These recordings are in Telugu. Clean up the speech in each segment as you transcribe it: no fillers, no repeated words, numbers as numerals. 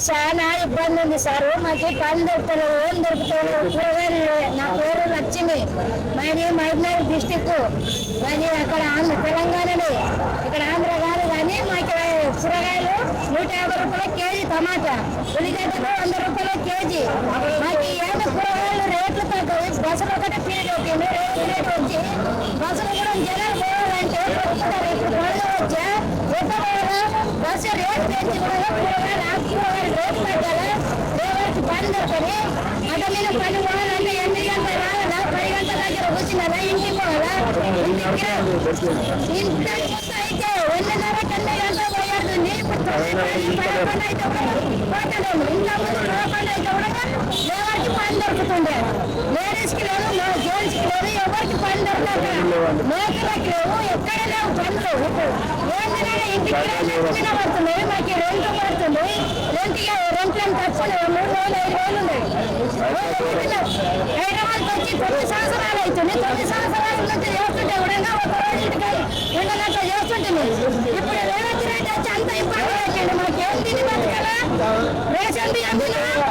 చాలా ఇబ్బంది ఉంది సార్. మాకు పని దొరుకుతలేదు, ఏం దొరుకుతలేదు. కూరగాయలు నా పేరు లక్ష్మి, మాది మహబూబ్నగర్ డిస్టిక్, మాది అక్కడ తెలంగాణలో, ఇక్కడ ఆంధ్ర కాదు. కానీ మాకు కూరగాయలు 150 రూపాయల కేజీ, టమాటా ఉల్లిగడ్డలు 100 రూపాయల కేజీ. మాకు ఏమైనా కూరగాయలు రేట్లు తక్కువ. బస్సులు ఒకటే పీరియడ్ వచ్చింది, రేట్ వచ్చి బస్సులు కూడా జనాలు పోవాలంటే ఇప్పుడు పనులు వచ్చా బస్సు రేట్ పెంచి కూడా కూరగాయలు ఆకుకూరగాయలు రేటు తగ్గాల. రేపు పని దొరకని అటు మీద పని పోవాలంటే 8 గంటలు రావాలా, 10 గంటల దగ్గర కూర్చున్నారా, ఇంటికి పోవాలా. ఇంటికి అయితే 1:30 గంటలు పోయాడుతుంది. ఇప్పుడు 11 అయితే కూడా పోతలేము. ఇంట్లో పని అయితే కూడా ఎవరికి పని దొరుకుతుండే, లేడీస్కి లేదు, జెంట్స్కి లేదు, ఎవరికి పని దొరకక నోకలకి లేవు, ఎక్కడ లేవు పనులు. ఏంటంటే ఇంటికి పడుతుంది, మాకు రెంట్ పడుతుంది. రెంట్లను తక్కువ 3 రోజులు 5 రోజులు ఉన్నాయి. హైదరాబాద్కి వచ్చి 9 సంవత్సరాలు అవుతుంది. 9 సంవత్సరాల నుంచి చేస్తుంటే కూడా ఒక రోజు ఇంటికి ఉండనట్టు చేస్తుంటుంది. ఇప్పుడు రేవంత్ రెడ్డి వచ్చి అంత ఇబ్బంది పెట్టండి. మాకు ఏం తిని బతకాలా? రేషన్ బియ్యం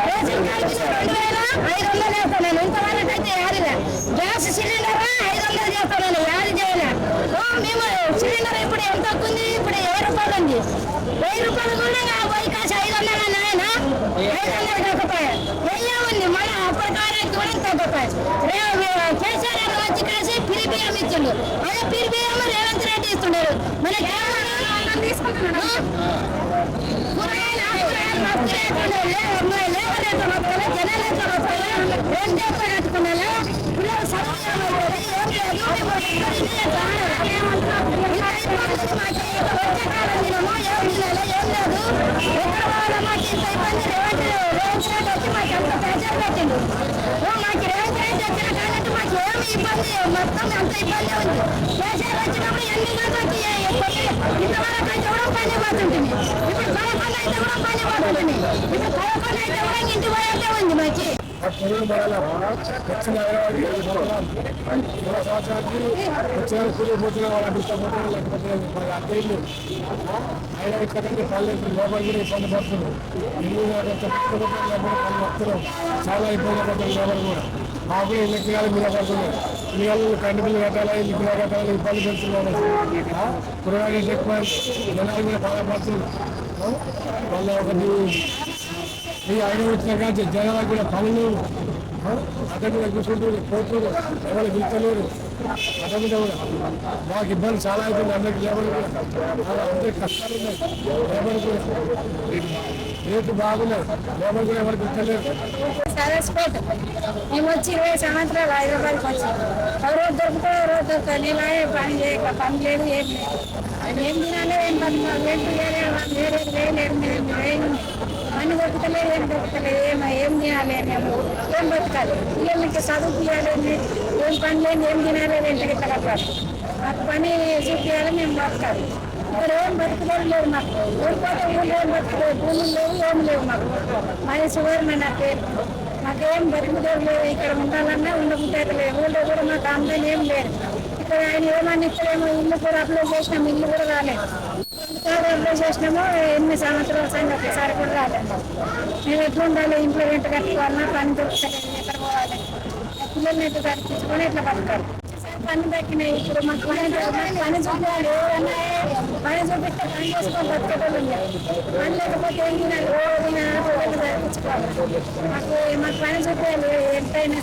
రేషన్ కార్డు 2,500 వేస్తున్నాను. ఇంతవరకు అయితే యాదిగా గ్యాస్ సిలిండర్ 500 చేస్తున్నాను, యాది చేయలే. మేము సిలిండర్ ఇప్పుడు ఎంత ఉంది? ఇప్పుడు 1000 రూపాయలు ఉంది. 1000 రూపాయలు కూడా పోయి కాసి 500 నాయన 500 కాకపోయా ఉంది. మళ్ళీ అప్పటికారే కూడా తగ్గపోయాయి. కేసీఆర్ వచ్చి కలిసి పిరి బియ్యం ఇచ్చిండు. అదే పిరి బియ్యం రేవంత్ రెడ్డి ఇస్తున్నారు. మన తీసుకుంటున్నాడు కూరగాయలు జనాలు కట్టుకున్నా పిల్లలు సౌకర్యం వర్షాకాలం దినమో ఏం తినాలో ఏం లేదు. ఎక్కడ వాళ్ళ మాకు ఇంత ఇబ్బంది. రేవంత్ రెడ్డి వచ్చి మాకు అంత ప్రెషర్ పెట్టిండు. మాకు రేవంత్ రెడ్డి వచ్చిన కాబట్టి మాకు ఏమి ఇబ్బంది, మొత్తం అంత ఇబ్బంది ఉంది. కేసీఆర్ వచ్చినప్పుడు ఎన్ని గంటలకి ఇంతవరకు అయితే కూడా పని పడుతుంటుంది. ఇప్పుడు 11 అయితే కూడా పని పడుతుంది. ఇప్పుడు 11 అయితే కూడా ఇంటి పోయేదే ఉంది మాకు. వచ్చిన సంవత్సరానికి వచ్చిన కూలి పోతున్న వాళ్ళకి ఇష్టపోతున్నారు, లేకపోతే అత్తయ్యలు అయినా ఇక్కడ పల్లెకి లోపల కూడా ఇబ్బంది పడుతుంది. ఇల్లు పనులు వస్తున్నాం, చాలా ఇబ్బంది పడుతుంది. లోపల కూడా మాకు కూడా ఇళ్ళకి మీద పడుతున్నాయి. పిల్లలు కంటి పిల్లలు కట్టాలి, ఇల్లు పిల్లలు కట్టాలి, ఇబ్బంది పెడుతున్నాం. కూరగాయలు ఎక్కువ, జనాలు కూడా బాధపడుతుంది. మళ్ళీ ఒకటి ఈ ఆయన వచ్చిన కానీ జనాలకు కూడా పనులు అతని మీద కూర్చుంటారు, పోతున్నారు, ఎవరు పిలుస్తలేరు. అతని మీద కూడా మాకు ఇబ్బంది చాలా అవుతుంది. అందరికి లేబర్ కూడా అందరికి కష్టాలు ఉన్నాయి. లేబర్ కూడా రేటు బాగున్నాయి. లేబర్ కూడా ఎవరికి పిలుస్తలేరు. మేము వచ్చి 20 సంవత్సరాలు హైదరాబాద్కి వచ్చాం. రోజు దొరుకుతాయి, రోజు దొరుకుతాయి. నేనే పని చేయక పని లేదు, ఏం లేదు. ఏం తినాలి, ఏం బతకాలి, ఏం వేయలేదు. పని దొరుకుతలేదు, ఏం దొరుకుతలేదు. ఏం తినాలి, మేము ఏం బతకాలి. పిల్లలకి చదువు తీయాలి, ఏం పని లేదు, ఏం తినాలి. ఇంటికి కలపాలి, మాకు పని చూపించాలి, మేము బతకాలి. ఇక్కడ ఏం బతుకులేదు లేదు. మాకు ఊరిపోతే ఊళ్ళో ఏం బతుకులేదు, భూములు లేవు, ఏం లేవు. మాకు మాది సువర్ణ నా పేరు. మాకేం బతుకుదేవు లేదు. ఇక్కడ ఉండాలన్నా ఉండకుంటే లేదు. ఊళ్ళో కూడా మాకు ఆమ్దాని ఏం లేదు. ఇక్కడ ఆయన ఏమన్నా ఇక్కడేమో ఇల్లు కూడా అప్లై చేసినాము, ఇల్లు కూడా రాలేదు. అప్లై చేసినామో 8 సంవత్సరాల సంగతి ఒకసారి కూడా రాలేదు. మేము ఎట్లా ఉండాలి? ఇంట్లో ఎంత కట్టుకోవాలన్నా పని దొరుకుతలేదు, ఎక్కడ పోవాలి? పిల్లల్ని ఎట్లా కట్టించుకొని ఎట్లా బతకాలి? పని దక్కినాయి. ఇప్పుడు మాకు పని చూడాలి. పని చూపిస్తే పని చేసుకొని బతకటోళ్ళు పని లేకపోతే ఏం తినాలి? రోజు తినాలి, పిల్లలు చదివించుకోవాలి. మాకు పని చూపించాలి ఎంతైనా.